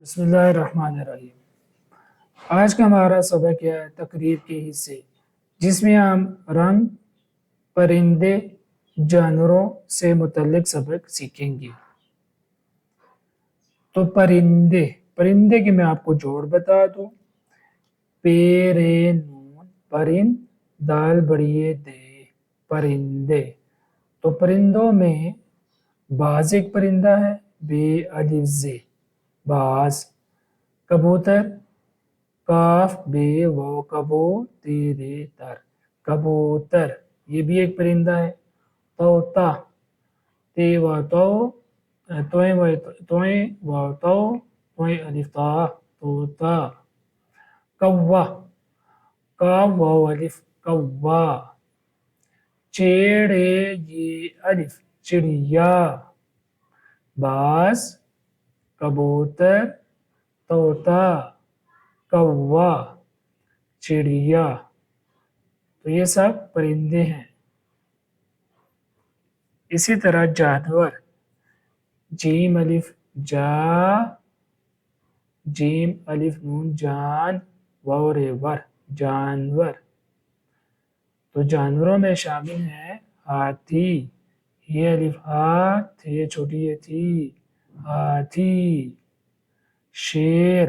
بسم اللہ الرحمن الرحیم۔ آج کا ہمارا سبق ہے تقریر کے حصے، جس میں ہم رنگ، پرندے، جانوروں سے متعلق سبق سیکھیں گے۔ تو پرندے کے میں آپ کو جوڑ بتا دوں۔ پیرے نون پرند، دال بڑیے دے، پرندے۔ تو پرندوں میں باز ایک پرندہ ہے، بے الف زے، باز۔ کبوتر، کاف بے واو کبو تیرے تر، کبوتر، یہ بھی ایک پرندہ ہے۔ طوطا، تے وا تو، توئیں واو تو، توئیں الف تا، طوطا۔ کوا، کاف واو الف، کوا۔ چیڑے یہ الف، چڑیا۔ باز، کبوتر، طوطا، کوا، چڑیا۔ تو یہ سب پرندے ہیں۔ اسی طرح جانور، جیم الف جا، جیم الف نون جان، واو رے ور، جانور۔ تو جانوروں میں شامل ہیں ہاتھی، یہ الف ہا، تھے چھوٹی یہ تھی، ہاتھی۔ شیر،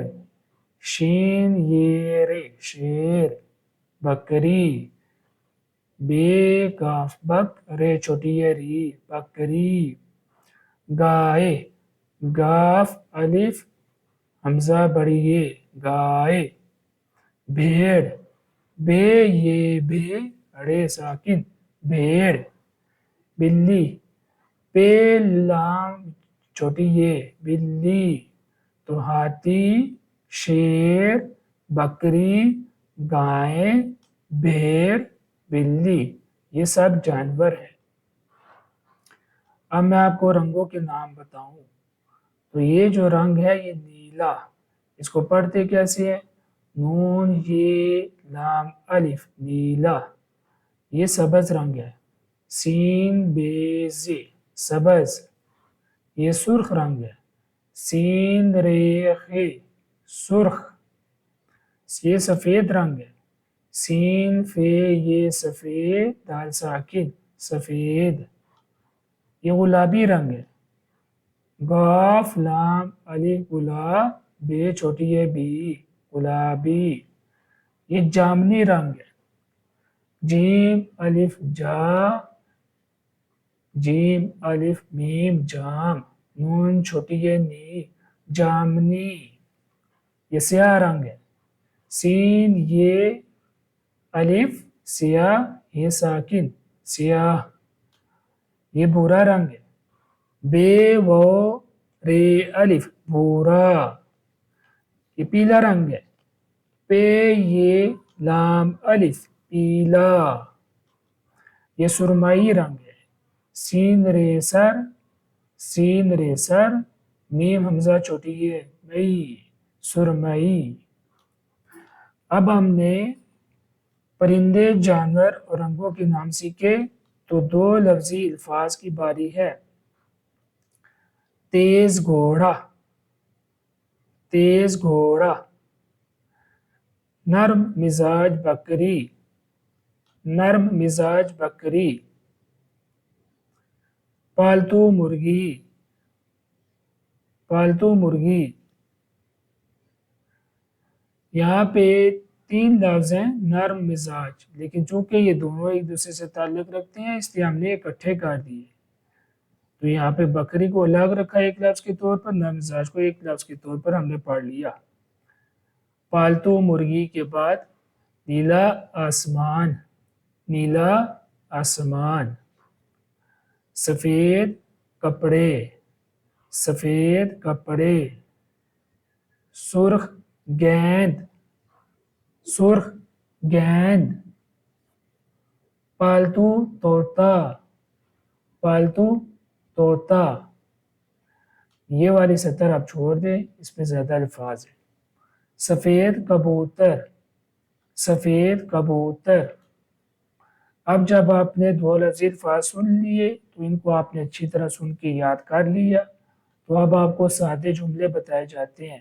شین یہ رے، شیر۔ بکری، بے کاف بک، رے چھوٹی یہ ری، بکری۔ گائے، گاف الف حمزہ بڑی یہ، گائے۔ بھیڑ، بے یہ بے، اڑے ساکن، بھیڑ۔ بلی، پے لام چھوٹی یہ، بلی۔ تو ہاتھی، شیر، بکری، گائے، بھیڑ، بلی، یہ سب جانور ہیں۔ اب میں آپ کو رنگوں کے نام بتاؤں تو یہ جو رنگ ہے یہ نیلا، اس کو پڑھتے کیسے ہے؟ نون یہ لام الف، نیلا۔ یہ سبز رنگ ہے، سین بے زے، سبز۔ یہ سرخ رنگ ہے، سین رے خے، سرخ۔ یہ سفید رنگ ہے، سین فے یہ سفید، دال ساکن، سفید۔ یہ گلابی رنگ ہے، گاف لام الف گلاب، بے چھوٹی ہے بی، گلابی۔ یہ جامنی رنگ ہے، جیم الف جا، جیم الف میم جام، نون چھوٹی ہے نی، جامنی۔ یہ سیاہ رنگ ہے، سین یہ الف سیاہ، یہ ساکن، سیاہ۔ یہ بھورا رنگ ہے، بے و رے الف، بھورا۔ یہ پیلا رنگ ہے، پے یہ لام الف، پیلا۔ یہ سرمئی رنگ ہے، سین رے سر، سین رے سر، میم حمزہ چھوٹی ہے مئی، سرمئی۔ اب ہم نے پرندے، جانور اور رنگوں کے نام سیکھے، تو دو لفظی الفاظ کی باری ہے۔ تیز گھوڑا، تیز گھوڑا۔ نرم مزاج بکری، نرم مزاج بکری۔ پالتو مرغی، پالتو مرغی۔ یہاں پہ تین لفظ ہیں نرم مزاج، لیکن چونکہ یہ دونوں ایک دوسرے سے تعلق رکھتے ہیں اس لیے ہم نے اکٹھے کر دیے۔ تو یہاں پہ بکری کو الگ رکھا ایک لفظ کے طور پر، نرم مزاج کو ایک لفظ کے طور پر ہم نے پڑھ لیا۔ پالتو مرغی کے بعد نیلا آسمان، نیلا آسمان۔ سفید کپڑے، سفید کپڑے۔ سرخ گیند، سرخ گیند۔ پالتو طوطا، پالتو طوطا۔ یہ والی سطر آپ چھوڑ دیں، اس میں زیادہ الفاظ ہیں۔ سفید کبوتر، سفید کبوتر۔ اب جب آپ نے دو لفظی الفاظ سن لیے تو ان کو آپ نے اچھی طرح سن کے یاد کر لیا، تو اب آپ کو سادے جملے بتائے جاتے ہیں۔